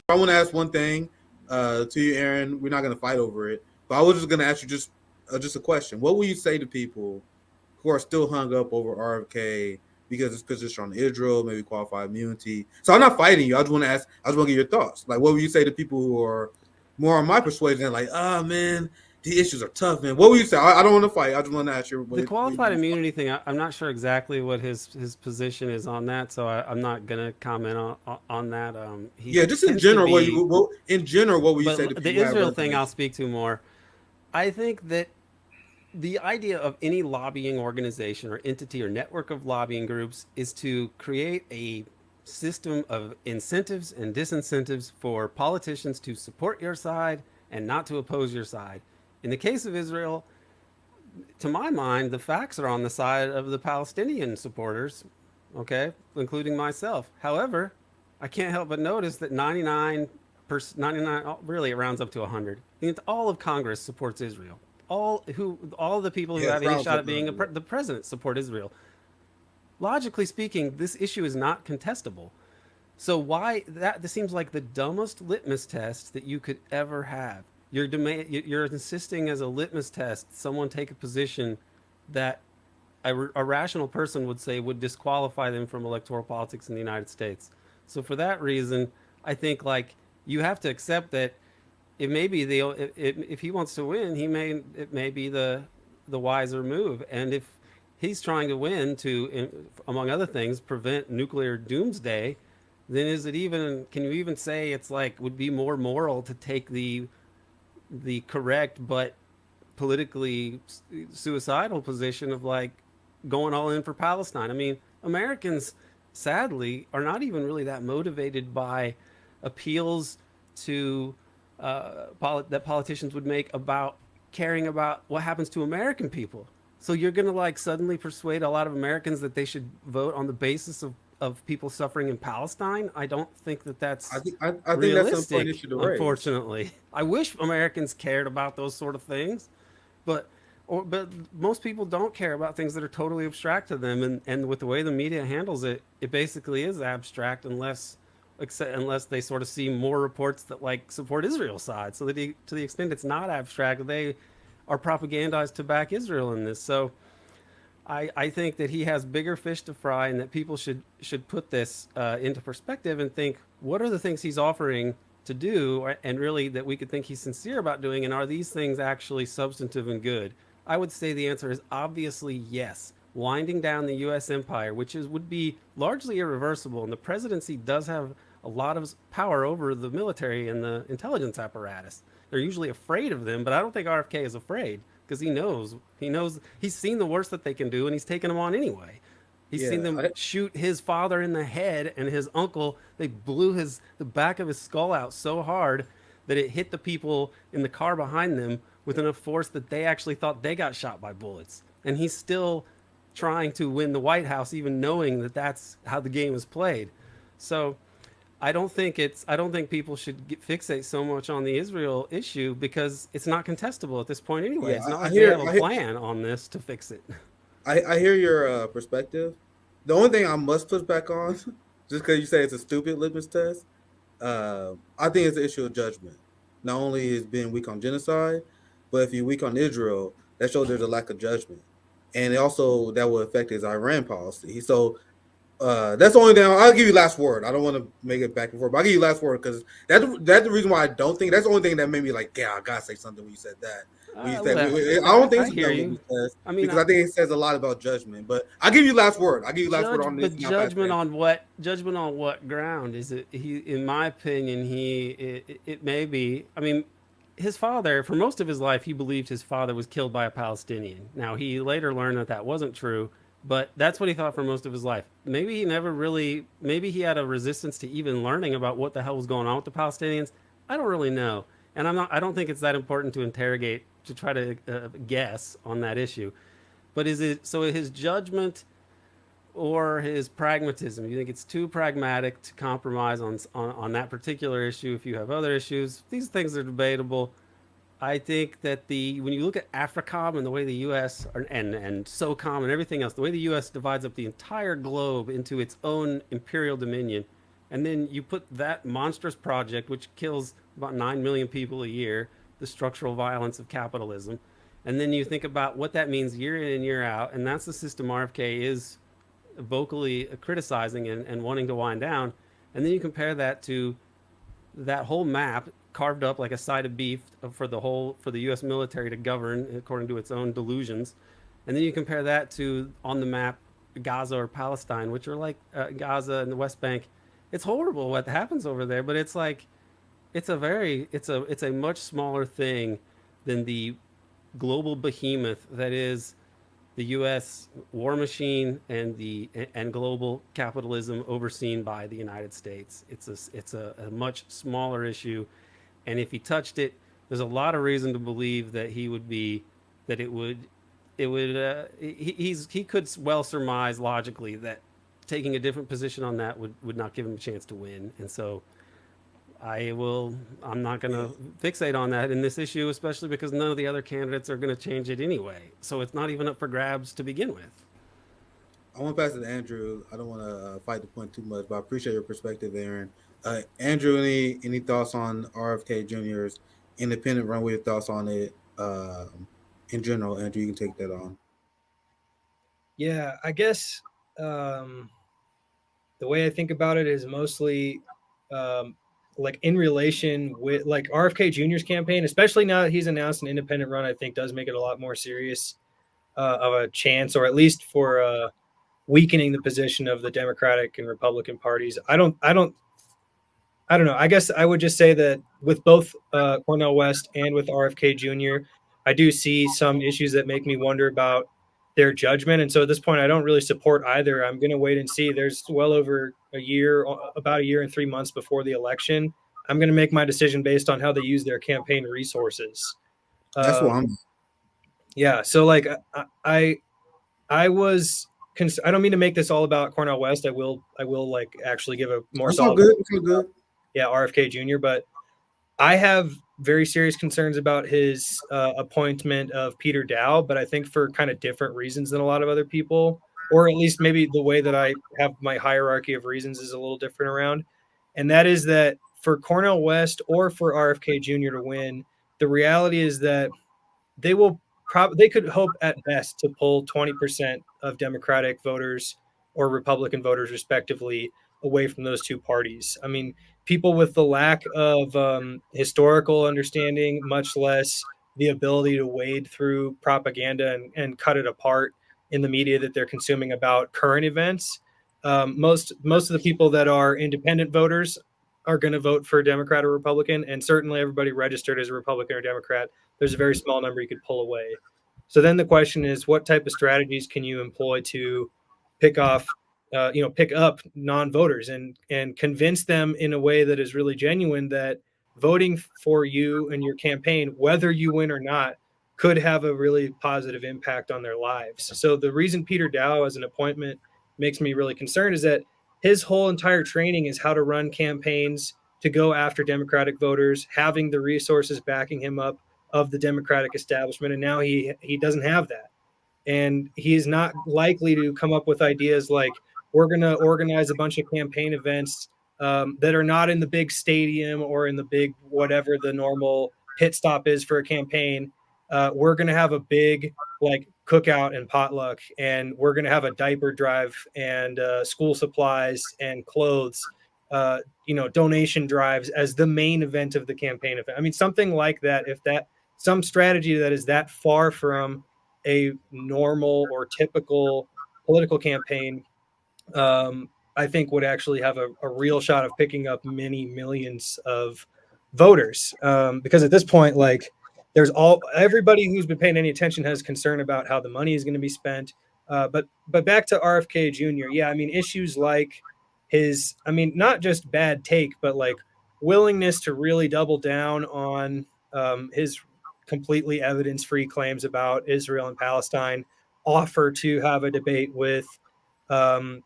I want to ask one thing to you, Aaron. We're not going to fight over it, but I was just going to ask you just a question. What will you say to people who are still hung up over RFK because it's position on Israel, maybe qualified immunity? So I'm not fighting you. I just want to ask. I just want to get your thoughts. Like, what would you say to people who are more on my persuasion? Like, oh man, the issues are tough, man. What would you say? I don't want to fight. I just want to ask you The what qualified you immunity thing, I'm not sure exactly what his position is on that, so I'm not gonna comment on that. He yeah, just in tends to general, be, in general, what would you say but to the people who have Israel thing I'll resonates? speak to more. I think that the idea of any lobbying organization or entity or network of lobbying groups is to create a system of incentives and disincentives for politicians to support your side and not to oppose your side. In the case of Israel, to my mind, the facts are on the side of the Palestinian supporters, okay, including myself. However, I can't help but notice that 99, really it rounds up to 100. All of Congress supports Israel. All the people who Yeah, have any crowns shot up at being under. the president support Israel. Logically speaking, this issue is not contestable. So why that this seems like the dumbest litmus test that you could ever have. You're insisting as a litmus test someone take a position that a rational person would say would disqualify them from electoral politics in the United States. So for that reason, I think like you have to accept that it may be if he wants to win, it may be the wiser move. And if he's trying to win to, among other things, prevent nuclear doomsday, then is it even? Can you even say it's like would be more moral to take the correct but politically suicidal position of like going all in for Palestine? I mean, Americans sadly are not even really that motivated by appeals to that politicians would make about caring about what happens to American people. So you're going to like suddenly persuade a lot of Americans that they should vote on the basis of people suffering in Palestine? I don't think that I that's think I think that's an important realistic, issue to raise. unfortunately. I wish Americans cared about those sort of things, but but most people don't care about things that are totally abstract to them, and with the way the media handles it, it basically is abstract unless they sort of see more reports that like support Israel's side. So that to the extent it's not abstract, they are propagandized to back Israel in this. So I think that he has bigger fish to fry, and that people should put this into perspective and think, what are the things he's offering to do, and really that we could think he's sincere about doing, and are these things actually substantive and good? I would say the answer is obviously yes. Winding down the U.S. empire, which would be largely irreversible, and the presidency does have a lot of power over the military and the intelligence apparatus. They're usually afraid of them, but I don't think RFK is afraid because he knows he's seen the worst that they can do, and he's taken them on anyway. He's seen Yeah, them shoot his father in the head and his uncle. They blew the back of his skull out so hard that it hit the people in the car behind them with enough force that they actually thought they got shot by bullets. And he's still trying to win the White House, even knowing that that's how the game is played. So I don't think people should fixate so much on the Israel issue because it's not contestable at this point anyway. yeah. It's not I like they hear have a I hear plan on this to fix it. I hear your perspective. The only thing I must push back on, just because you say it's a stupid litmus test, I think it's an issue of judgment. Not only is being weak on genocide, but if you're weak on Israel, that shows there's a lack of judgment, and also that will affect his Iran policy. So that's the only thing. I'll give you last word. I don't want to make it back and forth, but I'll give you last word because that's the reason why I don't think that's the only thing that made me like, yeah, I gotta say something when you said that. When you said, Well, I don't think I it's a hear dumb you. litmus test I mean, because I think it says a lot about judgment. But I'll give you last word. I'll give you last word on this, and I'll pass judgment that. on what? Judgment on what ground? Is it he? In my opinion, it may be. I mean, his father, for most of his life, he believed his father was killed by a Palestinian. Now, he later learned that that wasn't true, but that's what he thought for most of his life. Maybe he never really, maybe he had a resistance to even learning about what the hell was going on with the Palestinians. I don't really know. And I don't think it's that important to interrogate, to try to guess on that issue. But is it, so his judgment or his pragmatism? You think it's too pragmatic to compromise on that particular issue if you have other issues? These things are debatable. I think that when you look at AFRICOM and the way the U.S. and SOCOM and everything else, the way the U.S. divides up the entire globe into its own imperial dominion, And then you put that monstrous project, which kills about 9 million people a year, the structural violence of capitalism. And then you think about what that means year in and year out. And that's the system RFK is vocally criticizing and wanting to wind down. And then you compare that to that whole map carved up like a side of beef for the U.S. military to govern according to its own delusions, and then you compare that to on the map Gaza or Palestine, which are like Gaza and the West Bank. It's horrible what happens over there, but it's like it's a much smaller thing than the global behemoth that is the U.S. war machine and global capitalism overseen by the United States. It's a much smaller issue, and if he touched it, there's a lot of reason to believe that he would be that it would he could well surmise logically that taking a different position on that would not give him a chance to win, and so I'm not going Yeah, to fixate on that in this issue, especially because none of the other candidates are going to change it anyway. So it's not even up for grabs to begin with. I want to pass it to Andrew. I don't want to fight the point too much, but I appreciate your perspective, Aaron. Andrew, any thoughts on RFK Jr.'s independent run? With your thoughts on it in general, Andrew, you can take that on. Yeah, I guess um, the way I think about it is mostly um, like in relation with like RFK Jr.'s campaign, especially now that he's announced an independent run. I think does make it a lot more serious of a chance, or at least for weakening the position of the Democratic and Republican parties. I don't know. I guess I would just say that with both Cornel West and with RFK Jr., I do see some issues that make me wonder about their judgment. And so at this point, I don't really support either. I'm going to wait and see. There's well over a year, about a year and 3 months before the election. I'm going to make my decision based on how they use their campaign resources. That's what Um, I'm. yeah. So like I was. I don't mean to make this all about Cornel West. I will like actually give a more That's all solid. good. That's all good. Yeah, RFK Jr. But I have very serious concerns about his appointment of Peter Dow, but I think for kind of different reasons than a lot of other people, or at least maybe the way that I have my hierarchy of reasons is a little different around. And that is that for Cornel West or for RFK Jr. to win, the reality is that they could hope at best to pull 20% of Democratic voters or Republican voters respectively away from those two parties. I mean, people with the lack of historical understanding, much less the ability to wade through propaganda and cut it apart in the media that they're consuming about current events. Most of the people that are independent voters are going to vote for Democrat or Republican, and certainly everybody registered as a Republican or Democrat, there's a very small number you could pull away. So then the question is, what type of strategies can you employ to pick off, pick up non-voters and convince them in a way that is really genuine that voting for you and your campaign, whether you win or not, could have a really positive impact on their lives. So the reason Peter Dow as an appointment makes me really concerned is that his whole entire training is how to run campaigns to go after Democratic voters, having the resources backing him up of the Democratic establishment, and now he doesn't have that, and he is not likely to come up with ideas like we're going to organize a bunch of campaign events that are not in the big stadium or in the big whatever the normal pit stop is for a campaign. We're going to have a big like cookout and potluck, and we're going to have a diaper drive and school supplies and clothes. Donation drives as the main event of the campaign event. I mean, something like that. If that some strategy that is that far from a normal or typical political campaign, I think would actually have a real shot of picking up many millions of voters. Because at this point, like there's everybody who's been paying any attention has concern about how the money is going to be spent. But back to RFK Jr. Yeah, I mean issues like I mean not just bad take, but like willingness to really double down on his completely evidence-free claims about Israel and Palestine, offer to have a debate with um,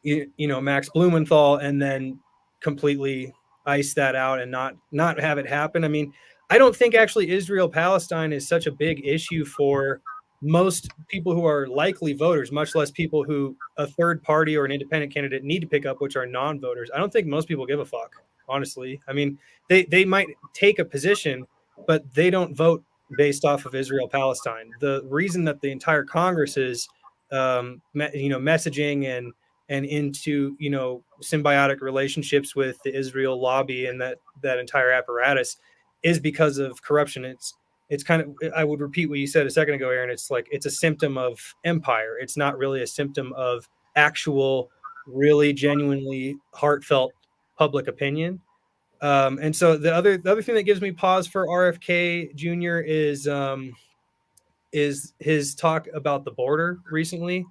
Max Blumenthal, and then completely ice that out and not have it happen. I mean, I don't think actually Israel Palestine is such a big issue for most people who are likely voters, much less people who a third party or an independent candidate need to pick up, which are non-voters, I don't think most people give a fuck, honestly. I mean, they might take a position, but they don't vote based off of Israel Palestine. The reason that the entire Congress is messaging and into symbiotic relationships with the Israel lobby and that entire apparatus is because of corruption. It's kind of, I would repeat what you said a second ago, Aaron. It's like it's a symptom of empire. It's not really a symptom of actual, really genuinely heartfelt public opinion. And so the other thing that gives me pause for RFK Jr. is his talk about the border recently.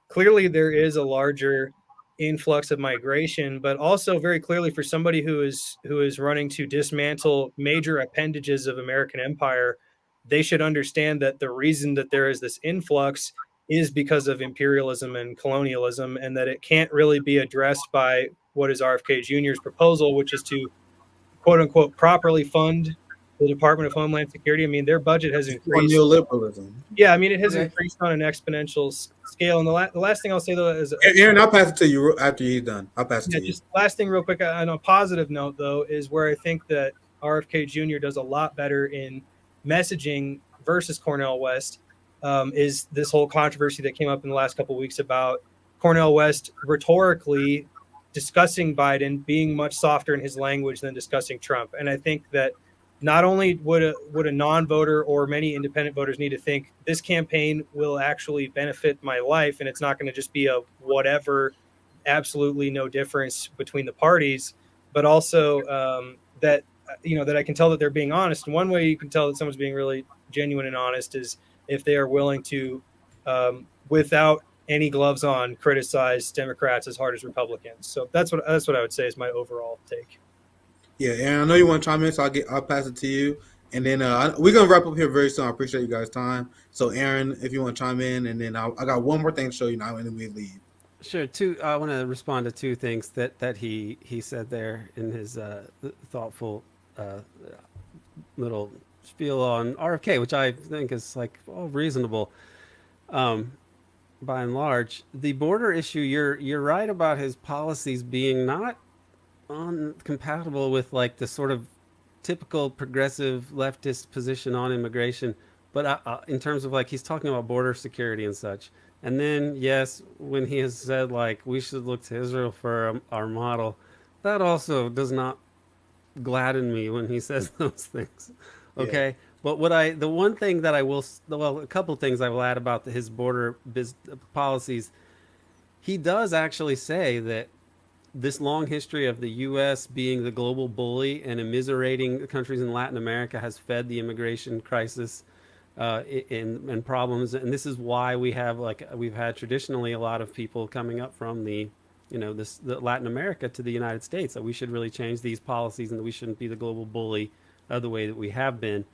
Clearly, there is a larger influx of migration, but also very clearly for somebody who is running to dismantle major appendages of American empire, they should understand that the reason that there is this influx is because of imperialism and colonialism, and that it can't really be addressed by what is RFK Jr.'s proposal, which is to quote unquote properly fund the Department of Homeland Security. I mean, their budget has Or increased. neoliberalism. Yeah, I mean, it has Okay. increased on an exponential scale. And the last thing I'll say, though, is Aaron, I'll pass it to you after he's done. I'll pass it yeah, to you. just last thing real quick on a positive note, though, is where I think that RFK Jr. does a lot better in messaging versus Cornel West, is this whole controversy that came up in the last couple of weeks about Cornel West rhetorically discussing Biden being much softer in his language than discussing Trump. And I think that not only would a non-voter or many independent voters need to think this campaign will actually benefit my life, and it's not going to just be a whatever, absolutely no difference between the parties, but also that that I can tell that they're being honest. And one way you can tell that someone's being really genuine and honest is if they are willing to, without any gloves on, criticize Democrats as hard as Republicans. So that's what I would say is my overall take. Yeah, Aaron, I know you want to chime in, so I'll pass it to you, and then we're gonna wrap up here very soon. I appreciate you guys' time. So, Aaron, if you want to chime in, and then I got one more thing to show you now, and then we leave. Sure. I want to respond to two things that he said there in his thoughtful uh, little spiel on RFK, which I think is like all reasonable. Um, by and large, the border issue, you're right about his policies being not compatible with like the sort of typical progressive leftist position on immigration. But in terms of like he's talking about border security and such, and then yes, when he has said like we should look to Israel for our model, that also does not gladden me when he says those things. Yeah. Okay, but the one thing that I will, well, a couple of things I will add about his border policies, he does actually say that this long history of the U.S. being the global bully and immiserating countries in Latin America has fed the immigration crisis and problems, and this is why we've had traditionally a lot of people coming up from the Latin America to the United States, that we should really change these policies and that we shouldn't be the global bully the way that we have been.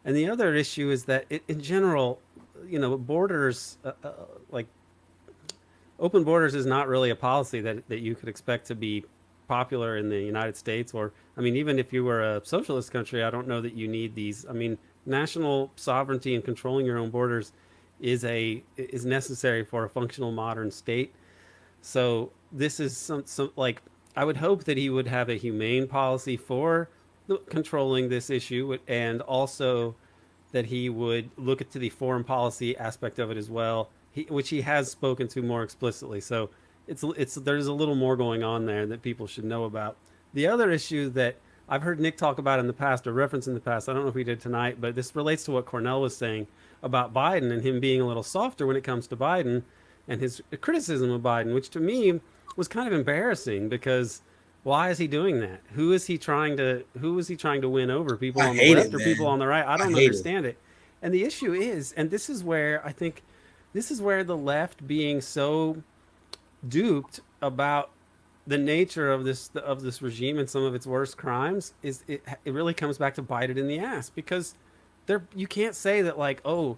And the other issue is that in general, borders like open borders is not really a policy that you could expect to be popular in the United States, or I mean, even if you were a socialist country, I don't know that you need these. I mean, national sovereignty and controlling your own borders is necessary for a functional modern state. So this is some like I would hope that he would have a humane policy for controlling this issue, and also that he would look at the foreign policy aspect of it as well, which he has spoken to more explicitly. So there's a little more going on there that people should know about. The other issue that I've heard Nick talk about in the past, or reference in the past, I don't know if we did tonight, but this relates to what Cornell was saying about Biden and him being a little softer when it comes to Biden and his criticism of Biden, which to me was kind of embarrassing, because why is he doing that? Who is he trying to win over? People on the left or people on the right? I don't understand it. And the issue is, and this is where I think the left being so duped about the nature of this regime and some of its worst crimes is it really comes back to bite it in the ass, because you can't say that like, oh,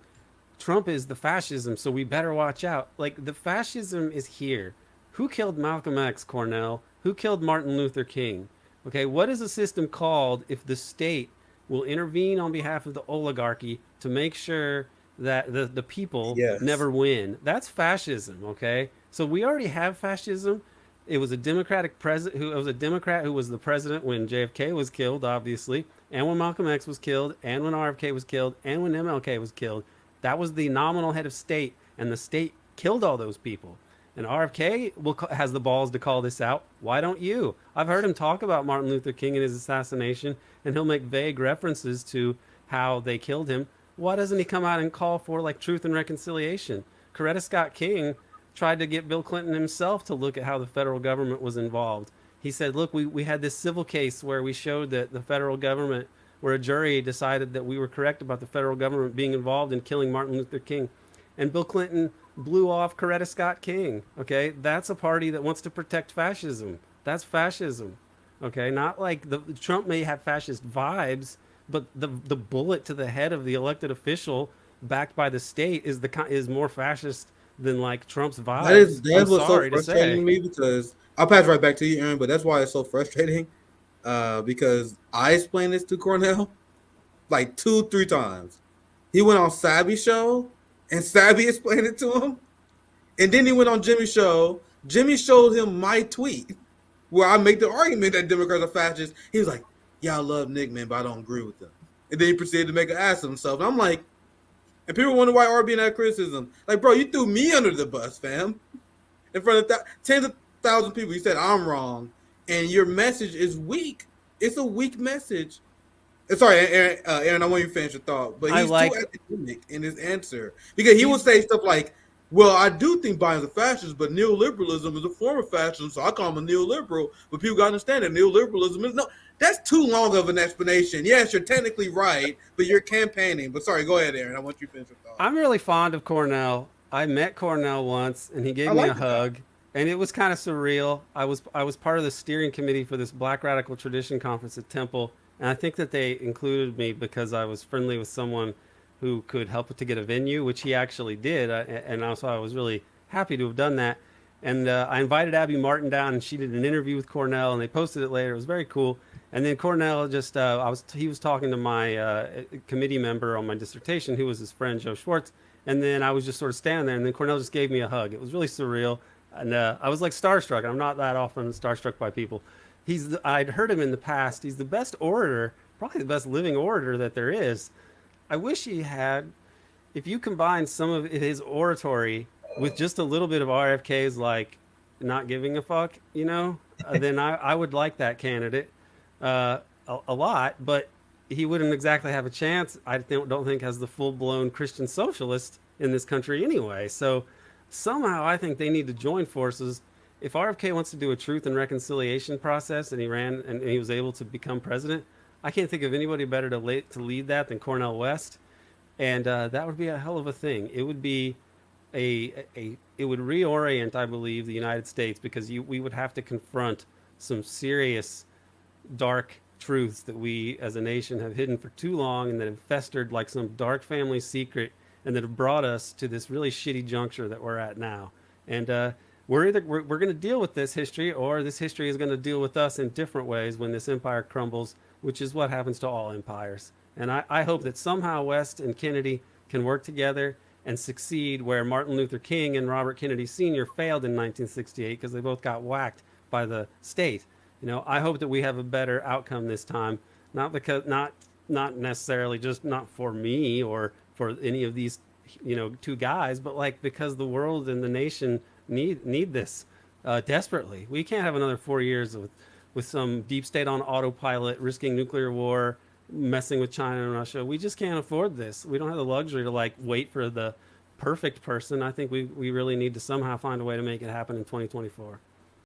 Trump is the fascism, so we better watch out. Like, the fascism is here. Who killed Malcolm X, Cornell? Who killed Martin Luther King? Okay, what is a system called if the state will intervene on behalf of the oligarchy to make sure that the people Yes. never win. That's fascism, okay? So we already have fascism. It was a Democratic president who it was a Democrat who was the president when JFK was killed, obviously, and when Malcolm X was killed, and when RFK was killed, and when MLK was killed. That was the nominal head of state, and the state killed all those people. And RFK has the balls to call this out. Why don't you? I've heard him talk about Martin Luther King and his assassination, and he'll make vague references to how they killed him. Why doesn't he come out and call for like truth and reconciliation? Coretta Scott King tried to get Bill Clinton himself to look at how the federal government was involved. He said, look, we had this civil case where we showed that the federal government, where a jury decided that we were correct about the federal government being involved in killing Martin Luther King. And Bill Clinton blew off Coretta Scott King. Okay, that's a party that wants to protect fascism. That's fascism. Okay, not like the Trump may have fascist vibes, but the bullet to the head of the elected official backed by the state is more fascist than like Trump's vibes. I'm That's what's so sorry to frustrating say. to me because I'll pass right back to you, Aaron. But that's why it's so frustrating. Because I explained this to Cornell like 2, 3 times. He went on Sabby's show, and Sabby explained it to him, and then he went on Jimmy's show. Jimmy showed him my tweet where I make the argument that Democrats are fascists. He was like, "Yeah, I love Nick, man, but I don't agree with him." And then he proceeded to make an ass of himself. And I'm like, and people wonder why RBN had criticism. Like, bro, you threw me under the bus, fam, in front of tens of thousands of people. You said I'm wrong, and your message is weak. It's a weak message. Sorry, Aaron, I want you to finish your thought, but I he's too like academic in his answer because he will he's say stuff like, "Well, I do think Biden's a fascist, but neoliberalism is a form of fascism, so I call him a neoliberal." But people got to understand that neoliberalism is no. That's too long of an explanation. Yes, you're technically right, but you're campaigning. But sorry, go ahead, Aaron. I want you to finish your thought. I'm really fond of Cornell. I met Cornell once, and he I gave me a like the guy. hug, and it was kind of surreal. I was part of the steering committee for this Black Radical Tradition conference at Temple, and I think that they included me because I was friendly with someone who could help to get a venue, which he actually did, and also I was really happy to have done that. And I invited Abby Martin down, and she did an interview with Cornell, and they posted it later. It was very cool. And then Cornell just, he was talking to my committee member on my dissertation, who was his friend Joe Schwartz, and then I was just sort of standing there, and then Cornell just gave me a hug. It was really surreal, and I was like starstruck. I'm not that often starstruck by people. I'd heard him in the past. He's the best orator, probably the best living orator that there is. I wish he had. If you combine some of his oratory with just a little bit of RFK's like not giving a fuck, then I would like that candidate a lot, but he wouldn't exactly have a chance. I don't think as the full blown Christian socialist in this country anyway. So somehow I think they need to join forces. If RFK wants to do a truth and reconciliation process, and he ran and he was able to become president, I can't think of anybody better to lead that than Cornel West, and that would be a hell of a thing. It would be it would reorient, I believe, the United States because we would have to confront some serious dark truths that we as a nation have hidden for too long and that have festered like some dark family secret and that have brought us to this really shitty juncture that we're at now. And we're going to deal with this history, or this history is going to deal with us in different ways when this empire crumbles, which is what happens to all empires. And I hope that somehow West and Kennedy can work together and succeed where Martin Luther King and Robert Kennedy Sr. failed in 1968 because they both got whacked by the state. I hope that we have a better outcome this time, not necessarily just not for me or for any of these, two guys, but like because the world and the nation need this desperately. We can't have another 4 years with some deep state on autopilot, risking nuclear war, messing with China and Russia. We just can't afford this. We don't have the luxury to like wait for the perfect person. I think we really need to somehow find a way to make it happen in 2024.